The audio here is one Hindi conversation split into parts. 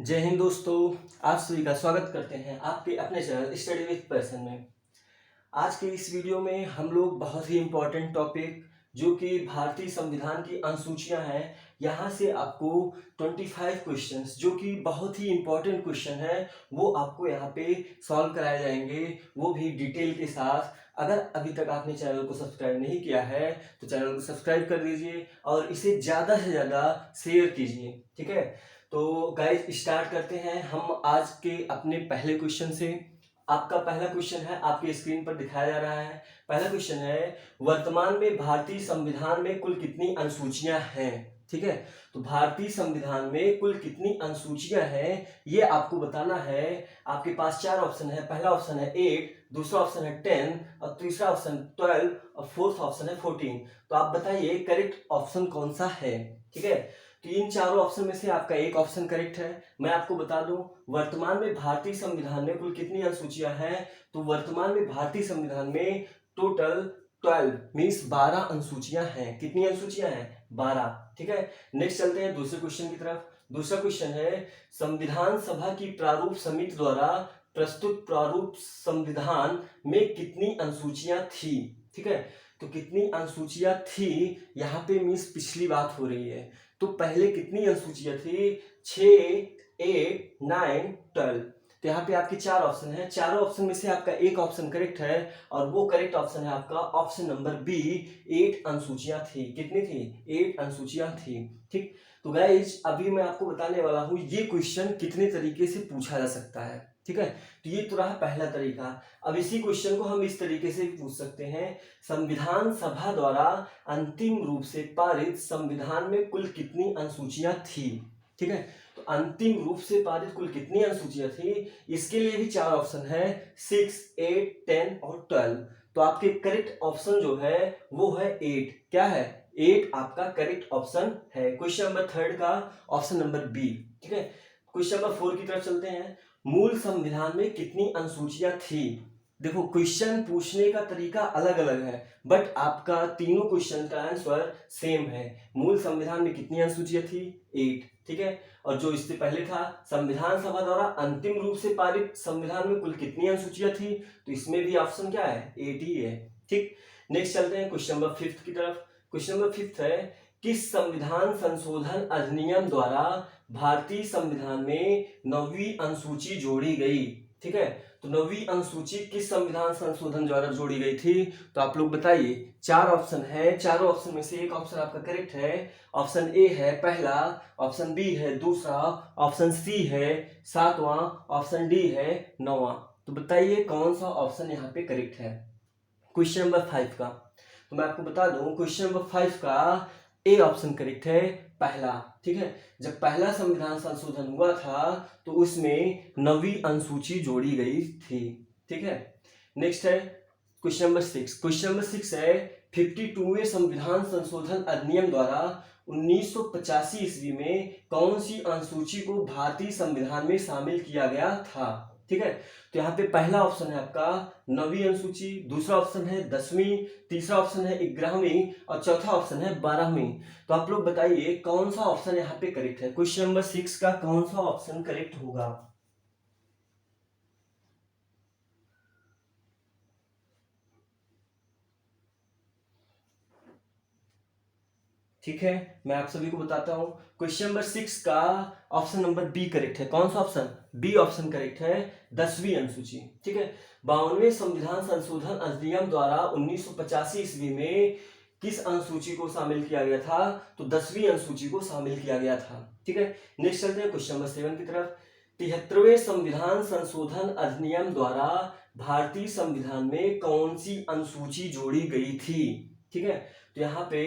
जय हिंद दोस्तों। आप सभी का स्वागत करते हैं आपके अपने चैनल स्टडी विद पर्सन में। आज के इस वीडियो में हम लोग बहुत ही इम्पोर्टेंट टॉपिक जो कि भारतीय संविधान की अनुसूचियां हैं, यहाँ से आपको 25 क्वेश्चंस जो कि बहुत ही इम्पोर्टेंट क्वेश्चन है वो आपको यहाँ पे सॉल्व कराए जाएंगे, वो भी डिटेल के साथ। अगर अभी तक आपने चैनल को सब्सक्राइब नहीं किया है तो चैनल को सब्सक्राइब कर दीजिए और इसे ज़्यादा से ज़्यादा शेयर कीजिए, ठीक है। तो गाइस स्टार्ट करते हैं हम आज के अपने पहले क्वेश्चन से। आपका पहला क्वेश्चन है, आपके स्क्रीन पर दिखाया जा रहा है। पहला क्वेश्चन है, वर्तमान में भारतीय संविधान में कुल कितनी अनुसूचियां हैं, ठीक है। तो भारतीय संविधान में कुल कितनी अनुसूचियां हैं ये आपको बताना है। आपके पास चार ऑप्शन है। पहला ऑप्शन है 8, दूसरा ऑप्शन है 10 और तीसरा ऑप्शन 12 और फोर्थ ऑप्शन है 14। तो आप बताइए करेक्ट ऑप्शन कौन सा है, ठीक है। तो इन चारों ऑप्शन में से आपका एक ऑप्शन करेक्ट है। मैं आपको बता दूं वर्तमान में भारतीय संविधान में कुल कितनी अनुसूचियां हैं। तो वर्तमान में भारतीय संविधान में टोटल 12 मीन्स 12 अनुसूचियां हैं। कितनी अनुसूचियां हैं? 12, ठीक है। नेक्स्ट चलते हैं दूसरे क्वेश्चन की तरफ। दूसरा क्वेश्चन है, संविधान सभा की प्रारूप समिति द्वारा प्रस्तुत प्रारूप संविधान में कितनी अनुसूचियां थी, ठीक है। तो कितनी अनुसूचियां थी यहाँ पे मीन्स पिछली बात हो रही है। तो पहले कितनी अनुसूचियां थी? 6, 8, 9, 12। तो यहाँ पे आपके चार ऑप्शन है। चारों ऑप्शन में से आपका एक ऑप्शन करेक्ट है और वो करेक्ट ऑप्शन है आपका ऑप्शन नंबर बी, 8 अनुसूचियां थी। कितनी थी? 8 अनुसूचियां थी, ठीक। तो गाइज अभी मैं आपको बताने वाला हूँ ये क्वेश्चन कितने तरीके से पूछा जा सकता है, ठीक है। तो ये तो रहा पहला तरीका। अब इसी क्वेश्चन को हम इस तरीके से पूछ सकते हैं, संविधान सभा द्वारा अंतिम रूप से पारित संविधान में कुल कितनी अनुसूचियां थी, ठीक है। तो अंतिम रूप से पारित कुल कितनी अनुसूचियां थी, इसके लिए भी चार ऑप्शन है, 6, 8, 10 और 12। तो आपके करेक्ट ऑप्शन जो है वो है 8। क्या है? 8 आपका करेक्ट ऑप्शन है। क्वेश्चन नंबर थर्ड का ऑप्शन नंबर बी, ठीक है। क्वेश्चन नंबर 4 की तरफ चलते हैं। मूल संविधान में कितनी अनुसूचियां थी? देखो क्वेश्चन पूछने का तरीका अलग अलग है बट आपका तीनों क्वेश्चन का आंसर सेम है। मूल संविधान में कितनी अनुसूचियां थी? 8, ठीक है। और जो इससे पहले था, संविधान सभा द्वारा अंतिम रूप से पारित संविधान में कुल कितनी अनुसूचियां थी, तो इसमें भी ऑप्शन क्या है? 8 ही है, ठीक। नेक्स्ट चलते हैं क्वेश्चन नंबर 5 की तरफ। क्वेश्चन नंबर 5 है, किस संविधान संशोधन अधिनियम द्वारा भारतीय संविधान में 9वीं अनुसूची जोड़ी गई, ठीक है। तो 9वीं अनुसूची किस संविधान संशोधन द्वारा जोड़ी गई थी? तो आप लोग बताइए। चार ऑप्शन है, चारों ऑप्शन में से एक ऑप्शन आपका करेक्ट है। ऑप्शन ए है पहला, ऑप्शन बी है दूसरा, ऑप्शन सी है सातवां, ऑप्शन डी है 9वां। तो बताइए कौन सा ऑप्शन यहाँ पे करेक्ट है क्वेश्चन नंबर 5 का। तो मैं आपको बता दूं क्वेश्चन नंबर 5 का ए ऑप्शन करेक्ट है, पहला, ठीक है। जब पहला संविधान संशोधन हुआ था तो उसमें 9वीं अनुसूची जोड़ी गई थी, ठीक है। नेक्स्ट है क्वेश्चन नंबर 6। क्वेश्चन नंबर 6 है, 52वें संविधान संशोधन अधिनियम द्वारा 1985 ईस्वी में कौन सी अनुसूची को भारतीय संविधान में शामिल किया गया था, ठीक है। तो यहाँ पे पहला ऑप्शन है आपका 9वीं अनुसूची, दूसरा ऑप्शन है 10वीं, तीसरा ऑप्शन है 11वीं और चौथा ऑप्शन है 12वीं। तो आप लोग बताइए कौन सा ऑप्शन यहाँ पे करेक्ट है। क्वेश्चन नंबर 6 का कौन सा ऑप्शन करेक्ट होगा? ठीक है, मैं आप सभी को बताता हूं। क्वेश्चन नंबर 6 का ऑप्शन नंबर बी करेक्ट है। कौन सा ऑप्शन? बी ऑप्शन करेक्ट है, 10वीं अनुसूची, ठीक है। 52वें संविधान संशोधन अधिनियम द्वारा 1985 ईस्वी में किस अनुसूची को शामिल किया गया था? तो 10वीं अनुसूची को शामिल किया गया था, ठीक है। नेक्स्ट चलते हैं क्वेश्चन नंबर 7 की तरफ। 73वें संविधान संशोधन अधिनियम द्वारा भारतीय संविधान में कौन सी अनुसूची जोड़ी गई थी, ठीक है। तो यहाँ पे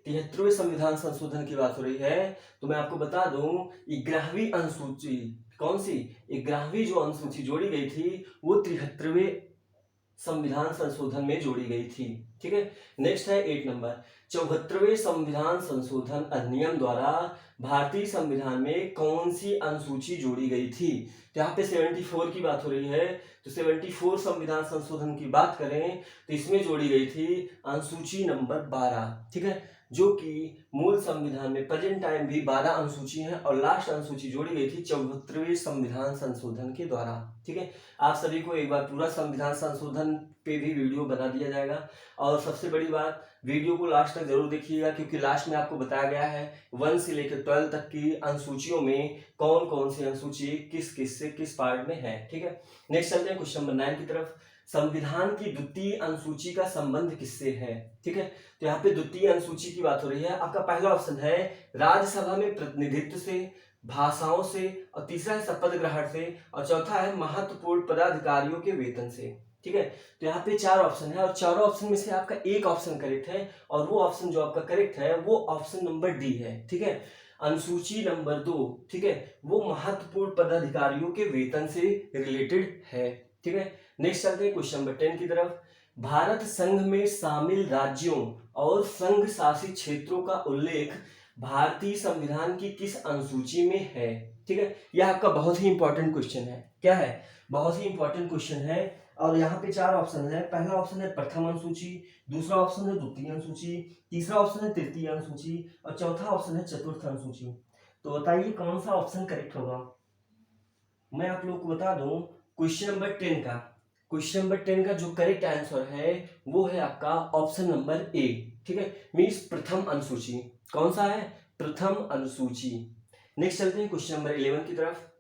73वें संविधान संशोधन की बात हो रही है। तो मैं आपको बता दूं 11वीं अनुसूची, कौन सी? 11वीं जो अनुसूची जोड़ी गई थी वो 73वें संविधान संशोधन में जोड़ी गई थी, ठीक है। नेक्स्ट है 8 नंबर, 74वें संविधान संशोधन अधिनियम द्वारा भारतीय संविधान में कौन सी अनुसूची जोड़ी गई थी? तो यहाँ पे 74 की बात हो रही है, तो 74 संविधान संशोधन की बात करें तो इसमें जोड़ी गई थी अनुसूची नंबर 12, ठीक है, जो कि मूल संविधान में प्रेजेंट टाइम भी 12 अनुसूची है और लास्ट अनुसूची जोड़ी गई थी 74वें संविधान संशोधन के द्वारा, ठीक है। आप सभी को एक बार पूरा संविधान संशोधन पे भी वीडियो बना दिया जाएगा, और सबसे बड़ी बात, वीडियो को लास्ट तक जरूर देखिएगा, क्योंकि लास्ट में आपको बताया गया है 1 से लेकर 12 तक की अनुसूचियों में कौन कौन सी अनुसूची किस किस से किस पार्ट में है, ठीक है। नेक्स्ट चलते हैं क्वेश्चन नंबर 9 की तरफ। संविधान की द्वितीय अनुसूची का संबंध किससे है? ठीक है, तो यहाँ पे द्वितीय अनुसूची की बात हो रही है। आपका पहला ऑप्शन है राज्यसभा में प्रतिनिधित्व से, भाषाओं से, और तीसरा है शपथ ग्रहण से, और चौथा है महत्वपूर्ण पदाधिकारियों के वेतन से, ठीक है। तो यहाँ पे 4 ऑप्शन है और चारों ऑप्शन में से आपका एक ऑप्शन करेक्ट है, और वो ऑप्शन जो आपका करेक्ट है वो ऑप्शन नंबर डी है, ठीक है। अनुसूची नंबर 2, ठीक है, वो महत्वपूर्ण पदाधिकारियों के वेतन से रिलेटेड है, ठीक है। नेक्स्ट चलते हैं क्वेश्चन नंबर 10 की तरफ। भारत संघ में शामिल राज्यों और संघ शासित क्षेत्रों का उल्लेख भारतीय संविधान की किस अनुसूची में है? ठीक है, यह आपका बहुत ही इंपॉर्टेंट क्वेश्चन है। क्या है? बहुत ही इंपॉर्टेंट क्वेश्चन है, और यहाँ पे 4 ऑप्शन है। पहला ऑप्शन है प्रथम अनुसूची, दूसरा ऑप्शन है द्वितीय अनुसूची, तीसरा ऑप्शन है तृतीय अनुसूची, और चौथा ऑप्शन है चतुर्थ अनुसूची। तो बताइए कौन सा ऑप्शन करेक्ट होगा? मैं आप लोग को बता दूं, क्वेश्चन नंबर 10 का जो करेक्ट आंसर है वो है आपका ऑप्शन नंबर ए, ठीक है, मीन्स प्रथम अनुसूची। कौन सा है? प्रथम अनुसूची। नेक्स्ट चलते हैं क्वेश्चन नंबर 11 की तरफ।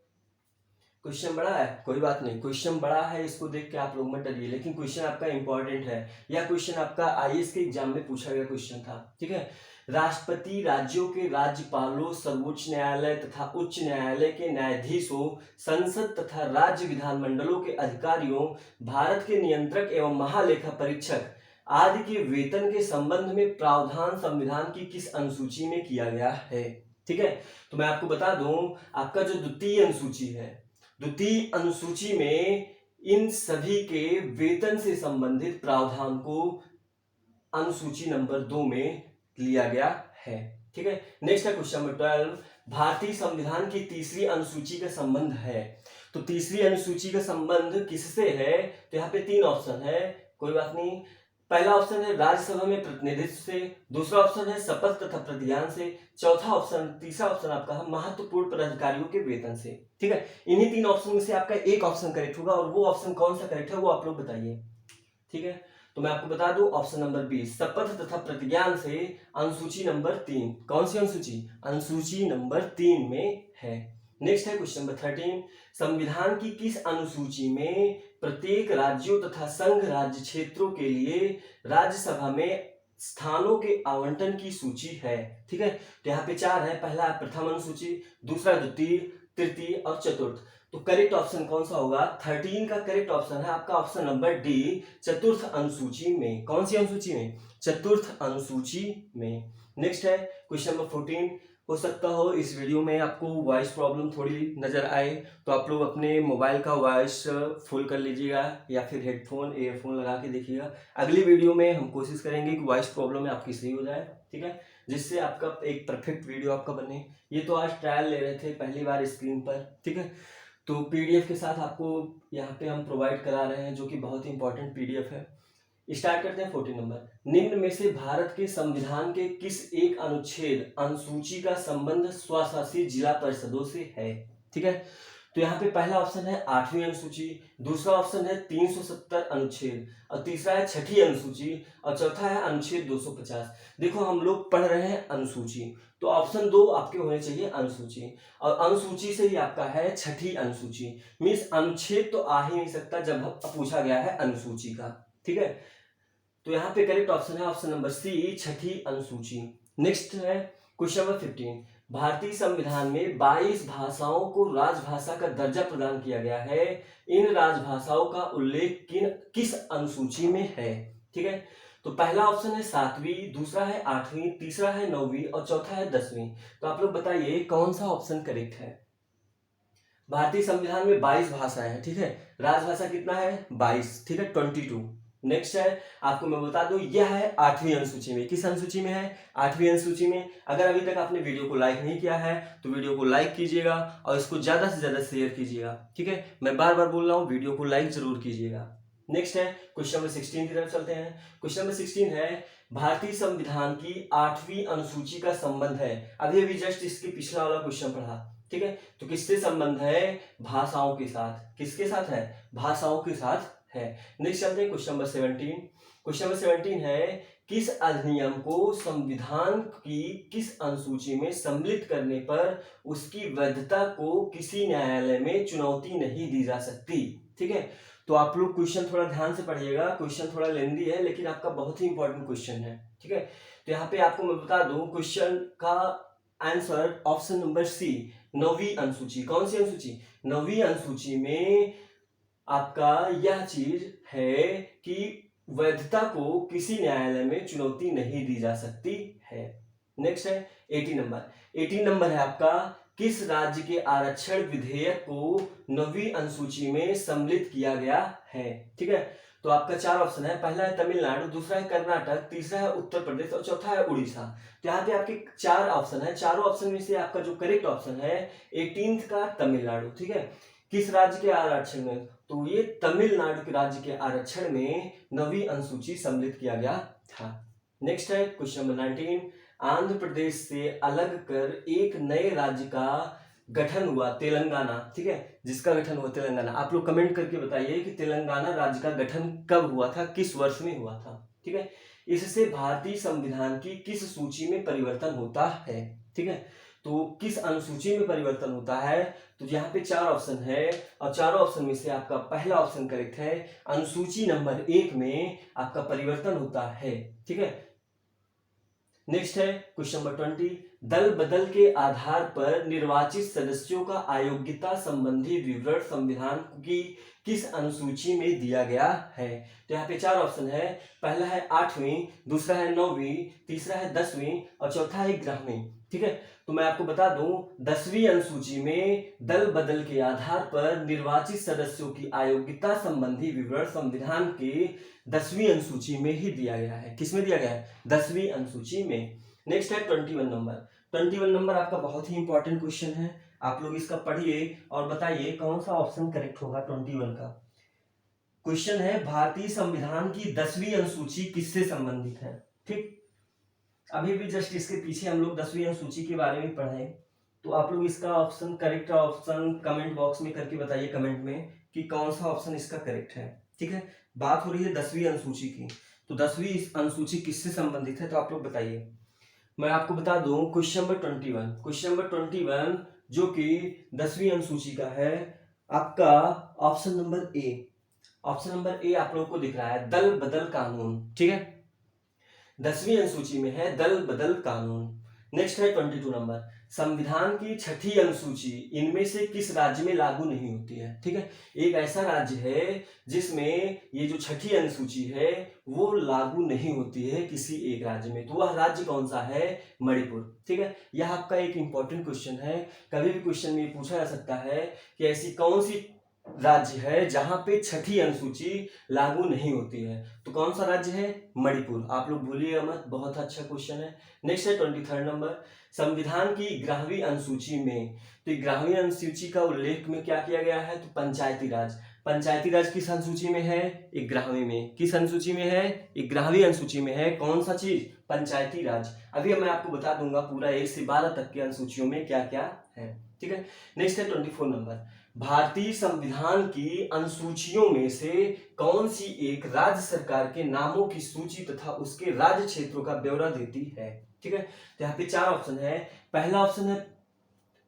क्वेश्चन बड़ा है, कोई बात नहीं, क्वेश्चन बड़ा है, इसको देख के आप लोग मत डरिए, लेकिन क्वेश्चन आपका इंपॉर्टेंट है। यह क्वेश्चन आपका आईएएस के एग्जाम में पूछा गया क्वेश्चन था, ठीक है। राष्ट्रपति राज्यों के राज्यपालों, सर्वोच्च न्यायालय तथा उच्च न्यायालय के न्यायाधीशों, संसद तथा राज्य विधानमंडलों के अधिकारियों, भारत के नियंत्रक एवं महालेखा परीक्षक आदि के वेतन के संबंध में प्रावधान संविधान की किस अनुसूची में किया गया है? ठीक है, तो मैं आपको बता दूं, आपका जो द्वितीय अनुसूची है, द्वितीय अनुसूची में इन सभी के वेतन से संबंधित प्रावधान को अनुसूची नंबर 2 में लिया गया है, ठीक है। नेक्स्ट है क्वेश्चन नंबर 12। भारतीय संविधान की तीसरी अनुसूची का संबंध है, तो तीसरी अनुसूची का संबंध किससे है? तो यहाँ पे 3 ऑप्शन है, कोई बात नहीं। पहला ऑप्शन है राज्यसभा में प्रतिनिधित्व से, दूसरा ऑप्शन है शपथ तथा प्रतिज्ञान से, चौथा ऑप्शन, तीसरा ऑप्शन आपका है महत्वपूर्ण पदाधिकारियों के वेतन से, ठीक है। इन्हीं 3 ऑप्शन में से आपका एक ऑप्शन करेक्ट होगा, और वो ऑप्शन कौन सा करेक्ट है वो आप लोग बताइए, ठीक है। तो मैं आपको बता दूं, ऑप्शन नंबर बी, शपथ तथा प्रतिज्ञान से अनुसूची नंबर 3। कौन सी अनुसूची? अनुसूची नंबर 3 में है। नेक्स्ट है क्वेश्चन नंबर 13। संविधान की किस अनुसूची में प्रत्येक राज्यों तथा संघ राज्य क्षेत्रों के लिए राज्यसभा में स्थानों के आवंटन की सूची है? ठीक है, तो यहाँ पे 4 है। पहला है प्रथम अनुसूची, दूसरा द्वितीय, तृतीय और चतुर्थ। तो करेक्ट ऑप्शन कौन सा होगा? 13 का करेक्ट ऑप्शन है आपका ऑप्शन नंबर डी, चतुर्थ अनुसूची में। कौन सी अनुसूची में? चतुर्थ अनुसूची में। नेक्स्ट है क्वेश्चन नंबर 14। हो सकता हो इस वीडियो में आपको वॉइस प्रॉब्लम थोड़ी नजर आए, तो आप लोग अपने मोबाइल का वॉइस फुल कर लीजिएगा, या फिर हेडफोन ईयरफोन लगा के देखिएगा। अगली वीडियो में हम कोशिश करेंगे कि वॉइस प्रॉब्लम आपकी सही हो जाए, ठीक है, जिससे आपका एक परफेक्ट वीडियो आपका बने। ये तो आज ट्रायल ले रहे थे, पहली बार स्क्रीन पर, ठीक है। तो पीडीएफ के साथ आपको यहाँ पे हम प्रोवाइड करा रहे हैं, जो कि बहुत ही इंपॉर्टेंट पीडीएफ है। स्टार्ट करते हैं 14 नंबर। निम्न में से भारत के संविधान के किस एक अनुच्छेद अनुसूची का संबंध स्वशासित जिला परिषदों से है? ठीक है, तो यहाँ पे पहला ऑप्शन है 8वीं अनुसूची, दूसरा ऑप्शन है 370 अनुच्छेद, और तीसरा है 6ठी अनुसूची, और चौथा है अनुच्छेद 250। देखो हम लोग पढ़ रहे हैं अनुसूची, तो ऑप्शन 2 आपके होने चाहिए अनुसूची, और अनुसूची से ही आपका है 6ठी अनुसूची। मीन्स अनुच्छेद तो आ ही नहीं सकता जब पूछा गया है अनुसूची का, ठीक है। तो यहाँ पे करेक्ट ऑप्शन है ऑप्शन नंबर सी, 6ठी अनुसूची। नेक्स्ट है क्वेश्चन नंबर 15। भारतीय संविधान में 22 भाषाओं को राजभाषा का दर्जा प्रदान किया गया है। इन राजभाषाओं का उल्लेख किस अनुसूची में है? ठीक है, तो पहला ऑप्शन है 7वीं, दूसरा है 8वीं, तीसरा है 9वीं और चौथा है 10वीं। तो आप लोग बताइए कौन सा ऑप्शन करेक्ट है? भारतीय संविधान में 22 भाषाएं हैं, ठीक है, राजभाषा कितना है? 22, ठीक है, 22। नेक्स्ट है, आपको मैं बता दूं, यह है 8वीं अनुसूची में। किस अनुसूची में है? 8वीं अनुसूची में। अगर अभी तक आपने वीडियो को लाइक नहीं किया है तो वीडियो को लाइक कीजिएगा और इसको ज्यादा से ज्यादा शेयर कीजिएगा, ठीक है। मैं बार बार बोल रहा हूँ, वीडियो को लाइक जरूर कीजिएगा। नेक्स्ट है क्वेश्चन नंबर 16 की तरफ चलते हैं। क्वेश्चन नंबर 16 है, भारतीय संविधान की 8वीं अनुसूची का संबंध है। अभी अभी जस्ट इसके पिछला वाला क्वेश्चन पढ़ा, ठीक है। तो किससे संबंध है? भाषाओं के साथ। किसके साथ है? भाषाओं के साथ है। नेक्स्ट चलते हैं क्वेश्चन नंबर 17। क्वेश्चन नंबर 17 है, किस अधिनियम को संविधान की किस अनुसूची में सम्मिलित करने पर उसकी वैधता को किसी न्यायालय में चुनौती नहीं दी जा सकती, ठीक है। तो आप लोग क्वेश्चन थोड़ा ध्यान से पढ़िएगा, क्वेश्चन थोड़ा लेंदी है लेकिन आपका बहुत ही इंपॉर्टेंट क्वेश्चन है, ठीक है। तो यहाँ पे आपको मैं बता दूं, क्वेश्चन का आंसर ऑप्शन नंबर सी, 9वीं अनुसूची। कौन सी अनुसूची? 9वीं अनुसूची में आपका यह चीज है कि वैधता को किसी न्यायालय में चुनौती नहीं दी जा सकती है। नेक्स्ट है 18 नंबर। 18 नंबर है आपका, किस राज्य के आरक्षण विधेयक को 9वीं अनुसूची में सम्मिलित किया गया है, ठीक है। तो आपका 4 ऑप्शन है, पहला है तमिलनाडु, दूसरा है कर्नाटक, तीसरा है उत्तर प्रदेश और चौथा है उड़ीसा। तो यहाँ पे आपके 4 ऑप्शन है, चारों ऑप्शन में से आपका जो करेक्ट ऑप्शन है 18th का तमिलनाडु, ठीक है। किस राज्य के आरक्षण में? तो ये तमिलनाडु के राज्य के आरक्षण में 9वीं अनुसूची सम्मिलित किया गया था। नेक्स्ट है क्वेश्चन नंबर 19, आंध्र प्रदेश से अलग कर एक नए राज्य का गठन हुआ, तेलंगाना, ठीक है। जिसका गठन हुआ तेलंगाना। आप लोग कमेंट करके बताइए कि तेलंगाना राज्य का गठन कब हुआ था, किस वर्ष में हुआ था, ठीक है। इससे भारतीय संविधान की किस सूची में परिवर्तन होता है, ठीक है। तो किस अनुसूची में परिवर्तन होता है? तो यहाँ पे 4 ऑप्शन है और चारों ऑप्शन में से आपका पहला ऑप्शन करेक्ट है, अनुसूची नंबर 1 में आपका परिवर्तन होता है, ठीक है। नेक्स्ट है क्वेश्चन नंबर 20, दल बदल के आधार पर निर्वाचित सदस्यों का अयोग्यता संबंधी विवरण संविधान की किस अनुसूची में दिया गया है? तो यहाँ पे 4 ऑप्शन है, पहला है 8वीं, दूसरा है 9वीं, तीसरा है 10वीं और चौथा है 11वीं, ठीक है। तो मैं आपको बता दूं, 10वीं अनुसूची में दल बदल के आधार पर निर्वाचित सदस्यों की अयोग्यता संबंधी विवरण संविधान के 10वीं अनुसूची में ही दिया गया है। किसमें दिया गया है? 10वीं अनुसूची में। नेक्स्ट है 21 नंबर। 21 नंबर आपका बहुत ही इंपॉर्टेंट क्वेश्चन है, आप लोग इसका पढ़िए और बताइए कौन सा ऑप्शन करेक्ट होगा 21 का। क्वेश्चन है, भारतीय संविधान की 10वीं अनुसूची किससे संबंधित है, ठीक। अभी भी जस्ट इसके पीछे हम लोग 10वीं अनुसूची के बारे में पढ़े, तो आप लोग इसका option correct option comment box में करके बताइए कमेंट में कि कौन सा ऑप्शन इसका करेक्ट है, ठीक है। बात हो रही है 10वीं अनुसूची की, तो 10वीं अनुसूची किससे संबंधित है तो आप लोग बताइए। मैं आपको बता दूं, क्वेश्चन नंबर 21, क्वेश्चन नंबर 21 जो कि 10वीं अनुसूची का है, आपका option number A, option number A आप लोगों को दिख रहा है, दल बदल कानून, ठीक है। 10वीं अनुसूची में है दल बदल कानून। नेक्स्ट है 22 नंबर, संविधान की 6ठी अनुसूची इनमें से किस राज्य में लागू नहीं होती है, ठीक है। एक ऐसा राज्य है जिसमें ये जो 6ठी अनुसूची है वो लागू नहीं होती है किसी एक राज्य में, तो वह राज्य कौन सा है? मणिपुर, ठीक है। यह आपका एक इंपॉर्टेंट क्वेश्चन है, कभी भी क्वेश्चन में पूछा जा सकता है कि ऐसी कौन सी राज्य है जहां पे 6ठी अनुसूची लागू नहीं होती है, तो कौन सा राज्य है? मणिपुर। आप लोग भूलिएगा मत, बहुत अच्छा क्वेश्चन है। नेक्स्ट है 23 नंबर, संविधान की 11वीं अनुसूची में, तो 11वीं अनुसूची का उल्लेख में क्या किया गया है? तो पंचायती राज। पंचायती राज किस अनुसूची में है? 11वीं में। किस अनुसूची में है? 11वीं अनुसूची में है। कौन सा चीज? पंचायती राज। अभी मैं आपको बता दूंगा पूरा 1 से 12 तक की अनुसूचियों में क्या क्या है, ठीक है। नेक्स्ट है 24 नंबर, भारतीय संविधान की अनुसूचियों में से कौन सी एक राज्य सरकार के नामों की सूची तथा उसके राज्य क्षेत्रों का ब्यौरा देती है, ठीक है। तो यहाँ पे 4 ऑप्शन है, पहला ऑप्शन है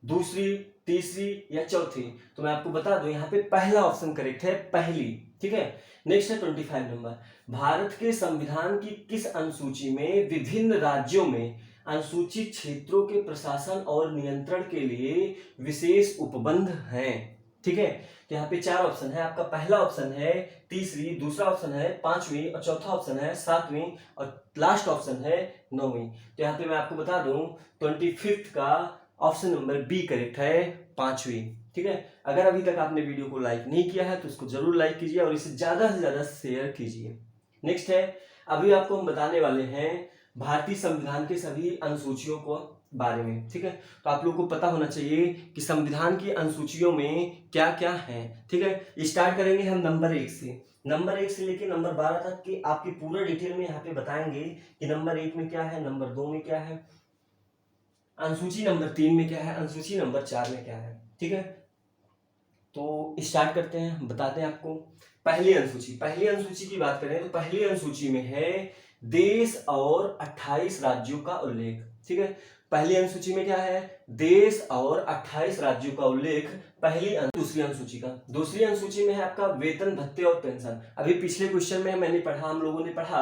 दूसरी, तीसरी या चौथी, तो मैं आपको बता दूं यहाँ पे पहला ऑप्शन करेक्ट है, पहली, ठीक है। नेक्स्ट है 25 नंबर, भारत के संविधान की किस अनुसूची में विभिन्न राज्यों में अनुसूचित क्षेत्रों के प्रशासन और नियंत्रण के लिए विशेष उपबंध हैं, ठीक है। तो यहाँ पे 4 ऑप्शन है, आपका पहला ऑप्शन है तीसरी, दूसरा ऑप्शन है 5वीं और चौथा ऑप्शन है 7वीं और लास्ट ऑप्शन है 9वीं। तो यहाँ पे मैं आपको बता दूं 25 का ऑप्शन नंबर बी करेक्ट है, 5वीं, ठीक है। अगर अभी तक आपने वीडियो को लाइक नहीं किया है तो इसको जरूर लाइक कीजिए और इसे ज्यादा से ज्यादा शेयर कीजिए। नेक्स्ट है, अभी आपको हम बताने वाले हैं भारतीय संविधान के सभी अनुसूचियों को बारे में, ठीक है। तो आप लोगों को पता होना चाहिए कि संविधान की अनुसूचियों में क्या क्या है, ठीक है। स्टार्ट करेंगे हम नंबर 1 से। नंबर 1 से लेके नंबर 12 तक की आपकी पूरा डिटेल में यहाँ पे बताएंगे कि नंबर 1 में क्या है, नंबर 2 में क्या है, अनुसूची नंबर 3 में क्या है, अनुसूची नंबर 4 में क्या है, ठीक है। तो स्टार्ट करते हैं, बताते हैं आपको। पहली अनुसूची की बात करें तो पहली अनुसूची में है देश और 28 राज्यों का उल्लेख, ठीक है। पहली अनुसूची में क्या है, देश और 28 राज्यों का उल्लेख दूसरी अनुसूची में है आपका वेतन भत्ते और पेंशन। अभी पिछले क्वेश्चन में हम लोगों ने पढ़ा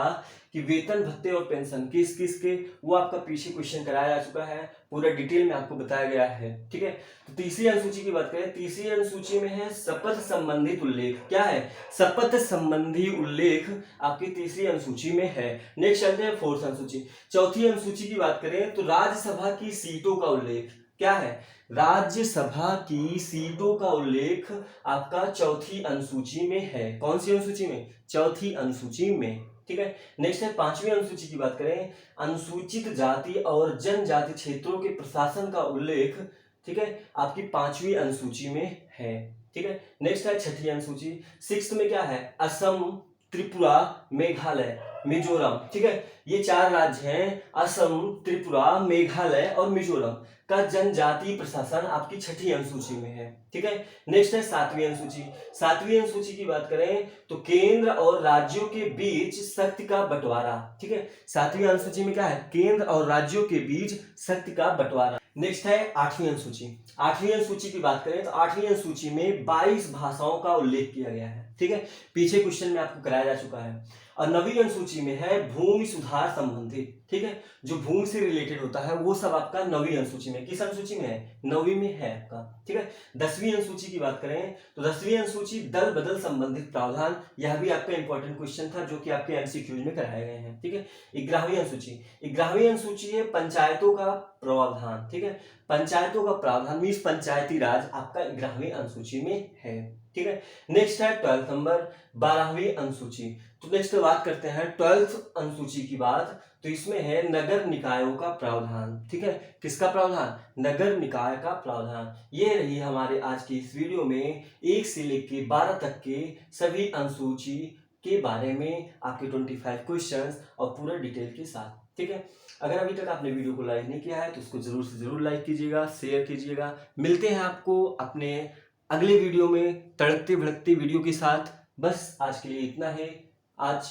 कि वेतन भत्ते और पेंशन किस किस के, वो आपका पीछे क्वेश्चन कराया जा चुका है, पूरा डिटेल में आपको बताया गया है, ठीक है। तो तीसरी अनुसूची की बात करें, तीसरी अनुसूची में है शपथ संबंधित उल्लेख। क्या है, शपथ संबंधी उल्लेख आपकी तीसरी अनुसूची में है। नेक्स्ट चलते हैं फोर्थ अनुसूची। चौथी अनुसूची की बात करें तो राज्यसभा की सीटों का उल्लेख। क्या है, राज्यसभा की सीटों का उल्लेख आपका चौथी अनुसूची में है। कौन सी अनुसूची में, चौथी अनुसूची में, ठीक है। नेक्स्ट है पांचवी अनुसूची की बात करें, अनुसूचित जाति और जनजाति क्षेत्रों के प्रशासन का उल्लेख, ठीक है, आपकी पांचवी अनुसूची में है, ठीक है। नेक्स्ट है छठी अनुसूची। सिक्स्थ में क्या है, असम, त्रिपुरा, मेघालय, मिजोरम, ठीक है। ये 4 राज्य हैं, असम, त्रिपुरा, मेघालय और मिजोरम का जनजातीय प्रशासन आपकी छठी अनुसूची में है, ठीक है। नेक्स्ट है सातवीं अनुसूची। सातवीं अनुसूची की बात करें तो केंद्र और राज्यों के बीच शक्ति का बंटवारा, ठीक है। सातवीं अनुसूची में क्या है, केंद्र और राज्यों के बीच शक्ति का बंटवारा। नेक्स्ट है आठवीं अनुसूची। आठवीं अनुसूची की बात करें तो आठवीं अनुसूची में 22 भाषाओं का उल्लेख किया गया है, ठीक है। पीछे क्वेश्चन में आपको कराया जा चुका है। और नवीं अनुसूची में है भूमि सुधार संबंधी, ठीक है, जो भूमि से रिलेटेड होता है वो सब आपका नवीं अनुसूची में, किस अनुसूची में है, नवीं में है आपका, ठीक है। 10वीं अनुसूची की बात करें तो 10वीं अनुसूची दल बदल संबंधित प्रावधान, यह भी आपका इंपॉर्टेंट क्वेश्चन था जो कि आपके एमसीक्यूज में कराए गए हैं, ठीक है। 11वीं अनुसूची, 11वीं अनुसूची है पंचायतों का प्रावधान, ठीक है। पंचायतों का प्रावधान मीन्स पंचायती राज आपका 11वीं अनुसूची में है, ठीक है। नेक्स्ट है 12th नंबर, 12वीं अनुसूची। तो नेक्स्ट बात करते हैं 12th अनुसूची की बात, तो इसमें है नगर निकायों का प्रावधान, ठीक है। किसका प्रावधान, नगर निकाय का प्रावधान। ये रही हमारे आज की इस वीडियो में 1 से लेकर 12 तक के सभी अनुसूची के बारे में आपके 25 क्वेश्चंस और पूरा डिटेल के साथ, ठीक है। अगर अभी तक आपने वीडियो को लाइक नहीं किया है तो उसको जरूर से जरूर लाइक कीजिएगा, शेयर कीजिएगा। मिलते हैं आपको अपने अगले वीडियो में तड़कते भड़कते वीडियो के साथ। बस आज के लिए इतना है। आज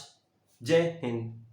जय हिंद।